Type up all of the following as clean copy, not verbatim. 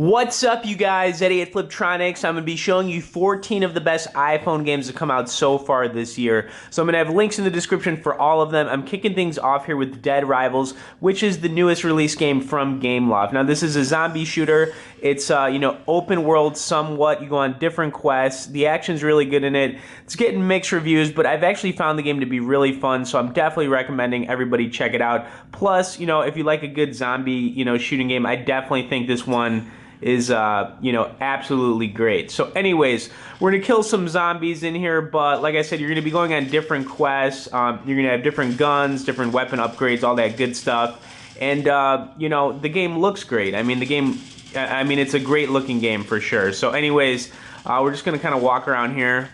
What's up, you guys? Eddie at Fliptroniks. I'm going to be showing you 14 of the best iPhone games that come out so far this year. So I'm going to have links in the description for all of them. I'm kicking things off here with Dead Rivals, which is the newest release game from Gameloft. Now, this is a zombie shooter. It's, open world somewhat. You go on different quests. The action's really good in it. It's getting mixed reviews, but I've actually found the game to be really fun, so I'm definitely recommending everybody check it out. Plus, if you like a good zombie, shooting game, I definitely think this one is, absolutely great. So anyways, we're going to kill some zombies in here, but like I said, you're going to be going on different quests. You're going to have different guns, different weapon upgrades, all that good stuff. And, the game looks great. It's a great looking game for sure. So anyways, we're just going to kind of walk around here.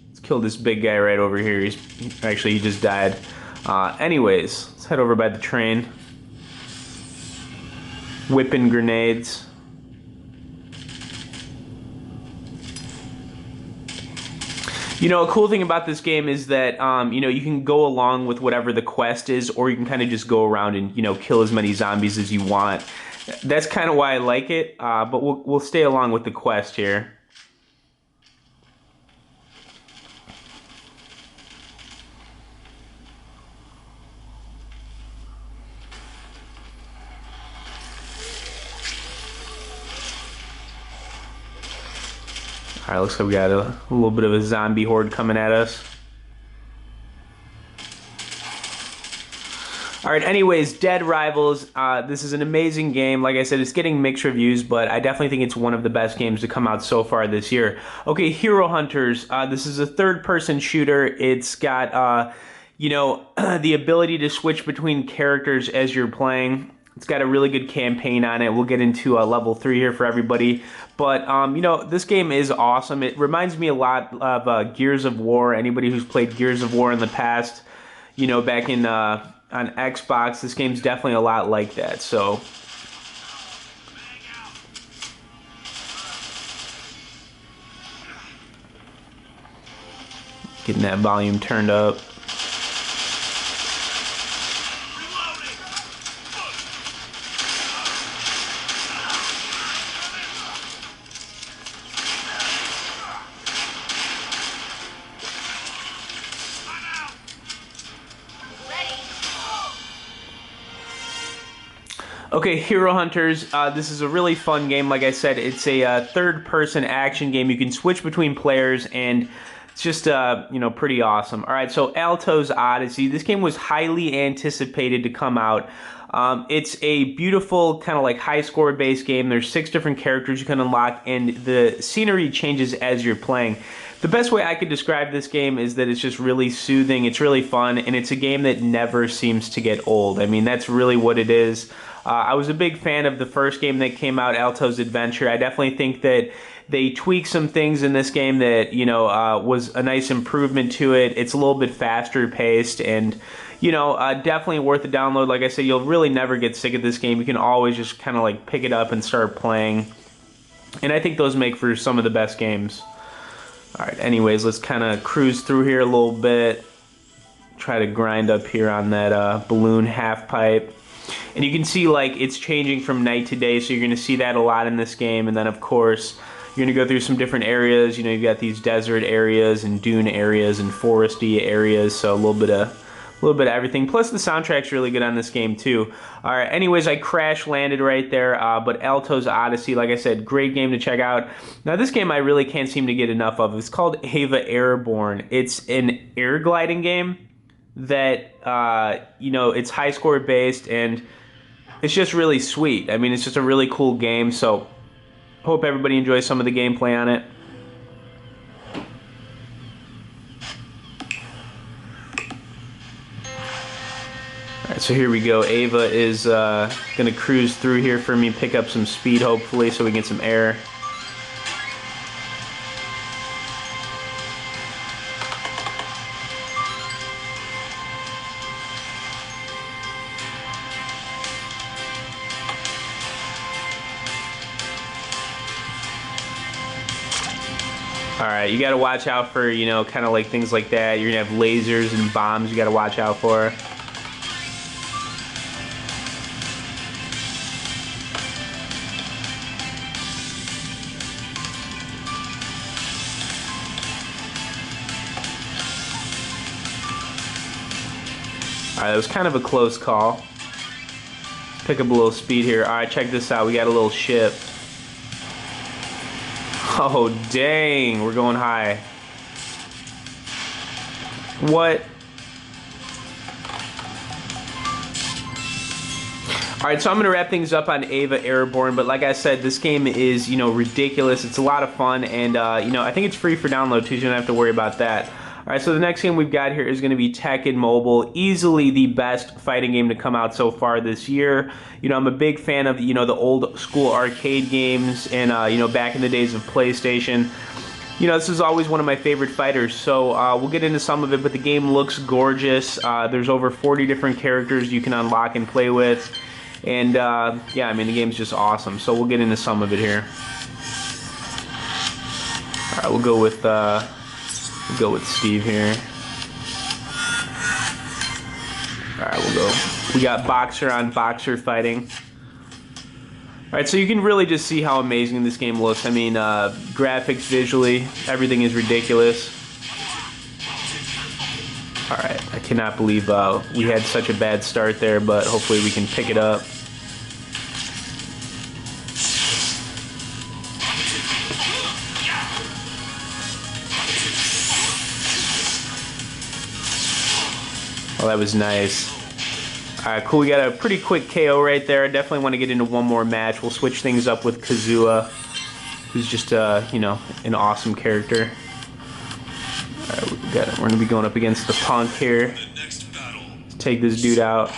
Let's kill this big guy right over here. He just died. Anyways, let's head over by the train. Whipping grenades. A cool thing about this game is that, you can go along with whatever the quest is, or you can kind of just go around and, kill as many zombies as you want. That's kind of why I like it, but we'll stay along with the quest here. Alright, looks like we got a little bit of a zombie horde coming at us. Alright, anyways, Dead Rivals. This is an amazing game. Like I said, it's getting mixed reviews, but I definitely think it's one of the best games to come out so far this year. Okay, Hero Hunters. This is a third-person shooter. It's got, the ability to switch between characters as you're playing. It's got a really good campaign on it. We'll get into level 3 here for everybody. But, this game is awesome. It reminds me a lot of Gears of War. Anybody who's played Gears of War in the past, back in on Xbox, this game's definitely a lot like that. So, getting that volume turned up. Okay, Hero Hunters, this is a really fun game. Like I said, it's a third-person action game. You can switch between players, and it's just, pretty awesome. All right, so Altos Odyssey. This game was highly anticipated to come out. It's a beautiful, kind of like high-score-based game. There's 6 different characters you can unlock, and the scenery changes as you're playing. The best way I could describe this game is that it's just really soothing, it's really fun, and it's a game that never seems to get old. I mean, that's really what it is. I was a big fan of the first game that came out, Altos Adventure. I definitely think that they tweaked some things in this game that, was a nice improvement to it. It's a little bit faster paced and, definitely worth a download. Like I said, you'll really never get sick of this game. You can always just kind of like pick it up and start playing. And I think those make for some of the best games. Alright, anyways, let's kind of cruise through here a little bit. Try to grind up here on that balloon half pipe. And you can see, like, it's changing from night to day, so you're going to see that a lot in this game. And then, of course, you're going to go through some different areas. You've got these desert areas and dune areas and foresty areas, so a little bit of everything. Plus, the soundtrack's really good on this game, too. All right, anyways, I crash-landed right there, but Altos Odyssey, like I said, great game to check out. Now, this game I really can't seem to get enough of. It's called Ava Airborne. It's an air gliding game that, it's high-score based, and it's just really sweet. I mean, it's just a really cool game, so hope everybody enjoys some of the gameplay on it. Alright, so here we go. Ava is going to cruise through here for me, pick up some speed, hopefully, so we can get some air. Alright, you gotta watch out for, kind of like things like that. You're gonna have lasers and bombs you gotta watch out for. Alright, that was kind of a close call. Pick up a little speed here. Alright, check this out. We got a little ship. Oh, dang. We're going high. What? Alright, so I'm going to wrap things up on Ava Airborne, but like I said, this game is, ridiculous. It's a lot of fun, and, I think it's free for download, too, so you don't have to worry about that. Alright, so the next game we've got here is going to be Techid Mobile, easily the best fighting game to come out so far this year. I'm a big fan of, the old school arcade games and, back in the days of PlayStation. This is always one of my favorite fighters, so we'll get into some of it, but the game looks gorgeous. There's over 40 different characters you can unlock and play with. And, yeah, I mean, the game's just awesome. So we'll get into some of it here. Alright, we'll go with Steve here. Alright, we'll go. We got boxer on boxer fighting. Alright, so you can really just see how amazing this game looks. I mean, graphics, visually, everything is ridiculous. Alright, I cannot believe we had such a bad start there, but hopefully we can pick it up. Oh, that was nice. Alright, cool. We got a pretty quick KO right there. I definitely want to get into one more match. We'll switch things up with Kazuha, who's just, an awesome character. Alright, we're going to be going up against the Punk here. Let's take this dude out.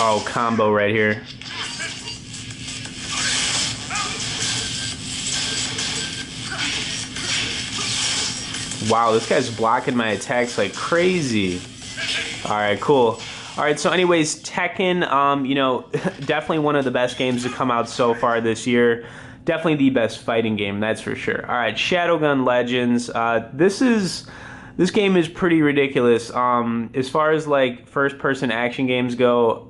Oh, combo right here. Wow, this guy's blocking my attacks like crazy. Alright, cool. Alright, so anyways, Tekken, definitely one of the best games to come out so far this year. Definitely the best fighting game, that's for sure. Alright, Shadowgun Legends. This game is pretty ridiculous. As far as like first-person action games go,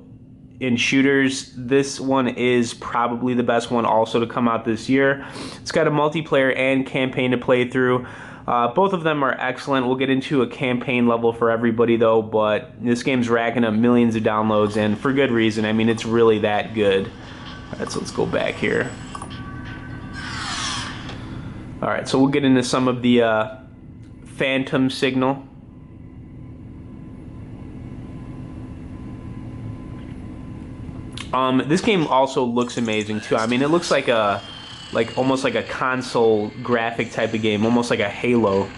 in shooters, this one is probably the best one also to come out this year. It's got a multiplayer and campaign to play through. Both of them are excellent. We'll get into a campaign level for everybody though, but this game's racking up millions of downloads, and for good reason. I mean, it's really that good. Alright, so let's go back here. Alright, so we'll get into some of the Phantom Signal. This game also looks amazing too. I mean, it looks like almost like a console graphic type of game, almost like a Halo.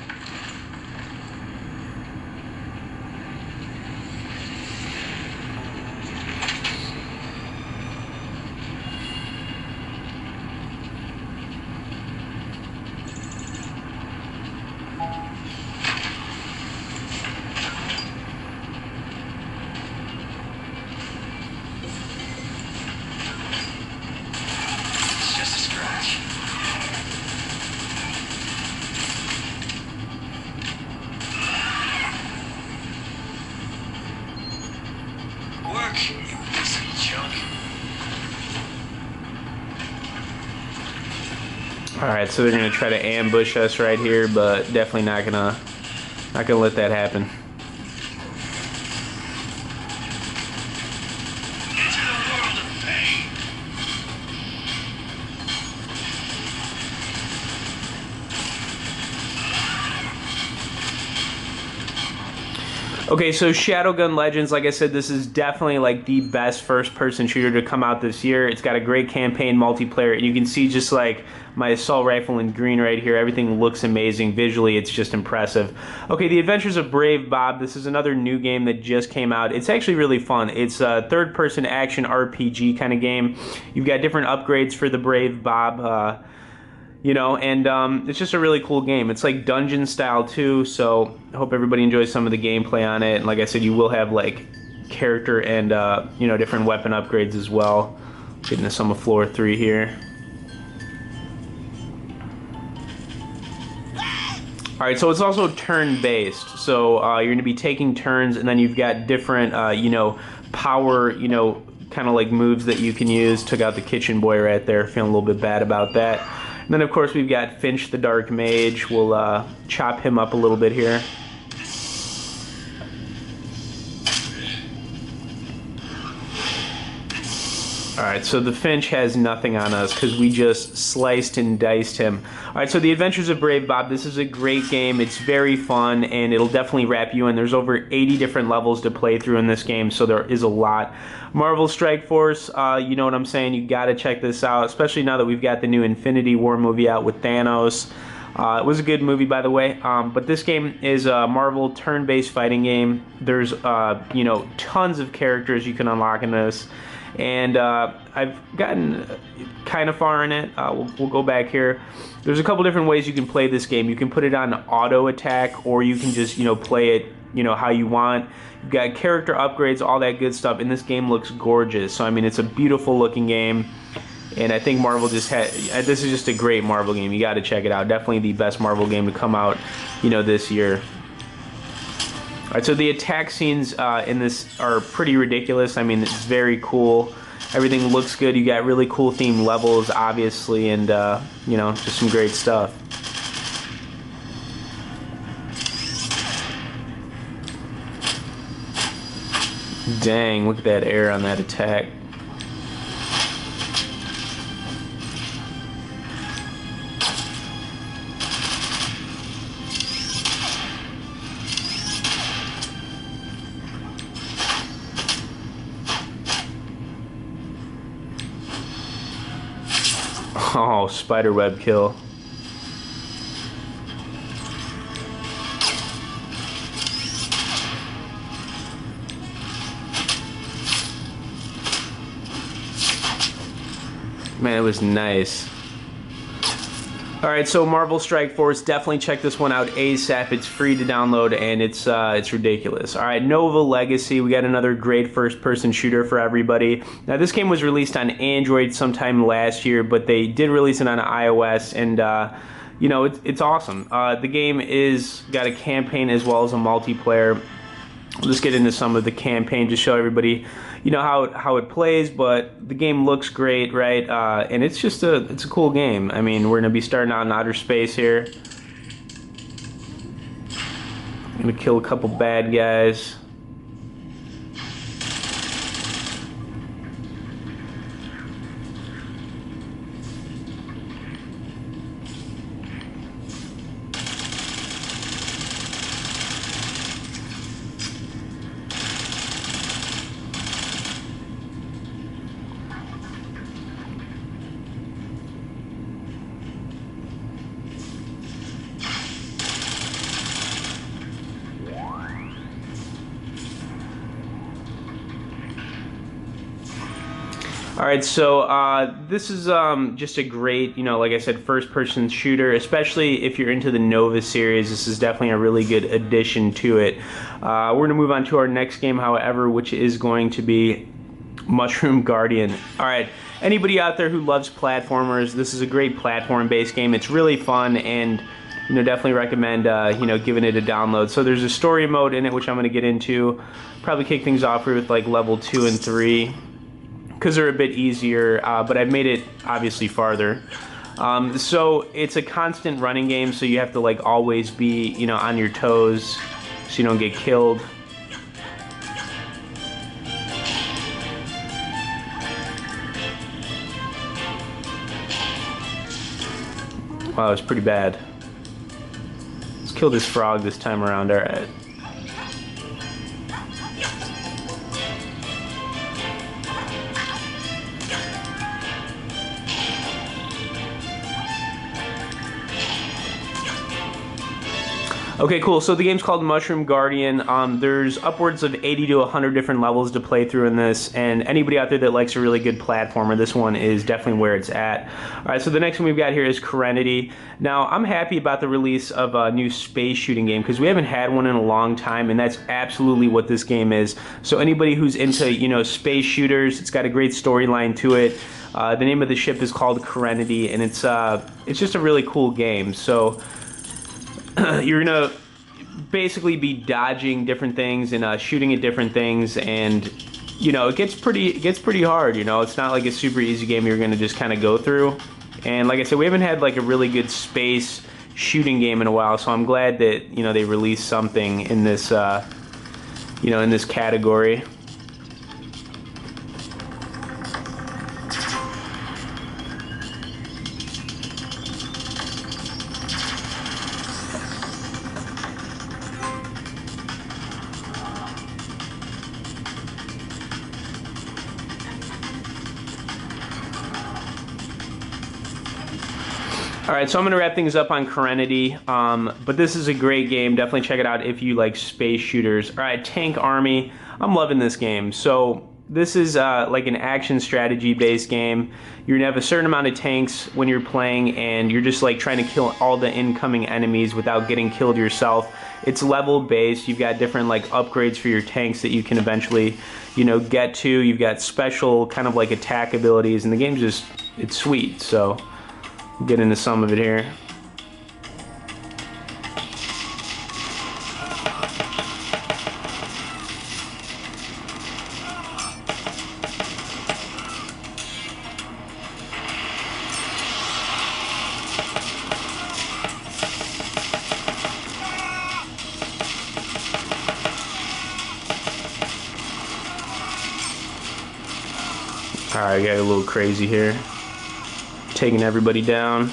Alright, so they're gonna try to ambush us right here, but definitely not gonna let that happen. Okay, so Shadowgun Legends, like I said, this is definitely like the best first-person shooter to come out this year. It's got a great campaign multiplayer, and you can see just like my assault rifle in green right here. Everything looks amazing. Visually, it's just impressive. Okay, The Adventures of Brave Bob. This is another new game that just came out. It's actually really fun. It's a third-person action RPG kind of game. You've got different upgrades for the Brave Bob, it's just a really cool game. It's like dungeon style too, so I hope everybody enjoys some of the gameplay on it. And like I said, you will have like character and different weapon upgrades as well. Getting to some of floor 3 here. All right, so it's also turn-based. So you're going to be taking turns, and then you've got different, you know, power, you know, kind of like moves that you can use. Took out the kitchen boy right there. Feeling a little bit bad about that. And then, of course, we've got Finch the Dark Mage. We'll chop him up a little bit here. Alright, so the Finch has nothing on us because we just sliced and diced him. Alright, so The Adventures of Brave Bob, this is a great game. It's very fun, and it'll definitely wrap you in. There's over 80 different levels to play through in this game, so there is a lot. Marvel Strike Force, you know what I'm saying? You gotta check this out, especially now that we've got the new Infinity War movie out with Thanos. It was a good movie, by the way, but this game is a Marvel turn-based fighting game. There's, you know, tons of characters you can unlock in this. And I've gotten kind of far in it. We'll go back here. There's a couple different ways you can play this game. You can put it on auto attack, or you can just, you know, play it, you know, how you want. You've got character upgrades, all that good stuff, and this game looks gorgeous. So I mean, it's a beautiful looking game, and I think Marvel just had. This is just a great Marvel game. You got to check it out. Definitely the best Marvel game to come out, you know, this year. Alright, so the attack scenes in this are pretty ridiculous. I mean, it's very cool. Everything looks good. You got really cool themed levels, obviously, and, you know, just some great stuff. Dang, look at that air on that attack. Oh, spiderweb kill. Man, it was nice. Alright, so Marvel Strike Force, definitely check this one out ASAP. It's free to download, and it's ridiculous. Alright, Nova Legacy, we got another great first-person shooter for everybody. Now, this game was released on Android sometime last year, but they did release it on iOS, and, you know, it's awesome. The game is got a campaign as well as a multiplayer. We'll just get into some of the campaign to show everybody, you know, how it plays, but the game looks great, right? And it's just it's a cool game. I mean, we're gonna be starting out in outer space here. I'm gonna kill a couple bad guys. Alright, so this is just a great, you know, like I said, first-person shooter, especially if you're into the Nova series. This is definitely a really good addition to it. We're going to move on to our next game, however, which is going to be Mushroom Guardian. Alright, anybody out there who loves platformers, this is a great platform-based game. It's really fun, and, you know, definitely recommend, you know, giving it a download. So there's a story mode in it, which I'm going to get into. Probably kick things off here with, like, level 2 and 3. Because they're a bit easier, but I've made it obviously farther. So it's a constant running game, so you have to like always be, you know, on your toes so you don't get killed. Wow, it's pretty bad. Let's kill this frog this time around. All right. Okay, cool. So the game's called Mushroom Guardian. There's upwards of 80 to 100 different levels to play through in this, and anybody out there that likes a really good platformer, this one is definitely where it's at. Alright, so the next one we've got here is Serenity. Now, I'm happy about the release of a new space shooting game, because we haven't had one in a long time, and that's absolutely what this game is. So anybody who's into, you know, space shooters, it's got a great storyline to it. The name of the ship is called Serenity, and it's just a really cool game. So you're gonna basically be dodging different things and shooting at different things, and you know, it gets pretty hard. You know, it's not like a super easy game you're gonna just kind of go through. And like I said, we haven't had like a really good space shooting game in a while, so I'm glad that, you know, they released something in this you know, in this category. Alright, so I'm going to wrap things up on Serenity, but this is a great game. Definitely check it out if you like space shooters. Alright, Tank Army. I'm loving this game. So this is like an action strategy based game. You're going to have a certain amount of tanks when you're playing, and you're just like trying to kill all the incoming enemies without getting killed yourself. It's level based. You've got different like upgrades for your tanks that you can eventually, you know, get to. You've got special kind of like attack abilities, and the game's just, it's sweet. So get into some of it here. Alright, I got a little crazy here. Taking everybody down.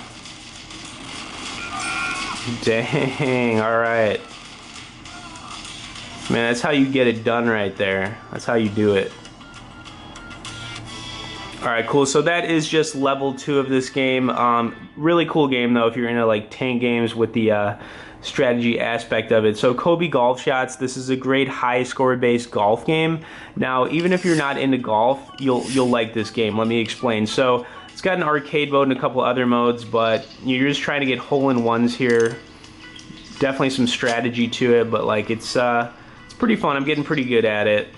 Dang, alright. Man, that's how you get it done right there. That's how you do it. Alright, cool. So that is just level 2 of this game. Really cool game though if you're into like tank games with the strategy aspect of it. So Kobe Golf Shots, this is a great high score based golf game. Now, even if you're not into golf, you'll like this game. Let me explain. So it's got an arcade mode and a couple other modes, but you're just trying to get hole-in-ones here. Definitely some strategy to it, but like it's pretty fun. I'm getting pretty good at it.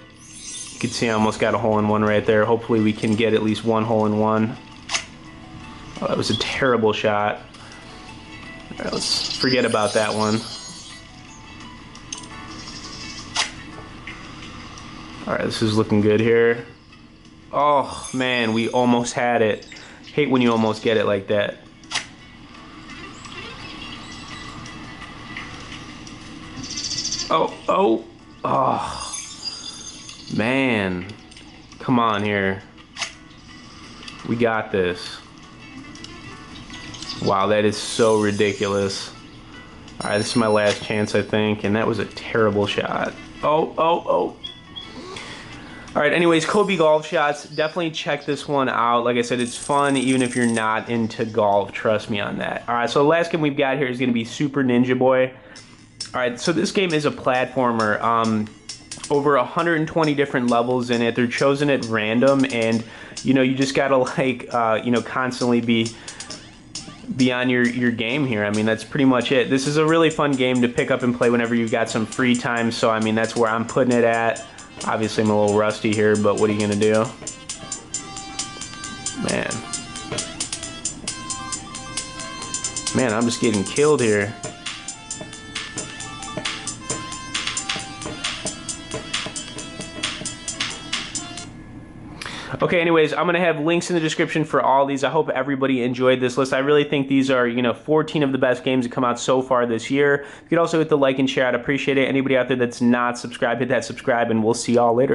You can see I almost got a hole-in-one right there. Hopefully we can get at least one hole-in-one. Oh, that was a terrible shot. All right, let's forget about that one. All right, this is looking good here. Oh man, we almost had it. Hate when you almost get it like that. Oh, man. Come on here. We got this. Wow, that is so ridiculous. Alright, this is my last chance, I think, and that was a terrible shot. Oh. Alright, anyways, Kobe Golf Shots, definitely check this one out. Like I said, it's fun even if you're not into golf, trust me on that. Alright, so the last game we've got here is going to be Super Ninja Boy. Alright, so this game is a platformer. Over 120 different levels in it. They're chosen at random, and you know, you just gotta like you know, constantly be on your game here. I mean, that's pretty much it. This is a really fun game to pick up and play whenever you've got some free time, so I mean, that's where I'm putting it at. Obviously I'm a little rusty here, but what are you gonna do? Man, I'm just getting killed here. Okay, anyways, I'm going to have links in the description for all these. I hope everybody enjoyed this list. I really think these are, you know, 14 of the best games that come out so far this year. You could also hit the like and share. I'd appreciate it. Anybody out there that's not subscribed, hit that subscribe, and we'll see y'all later.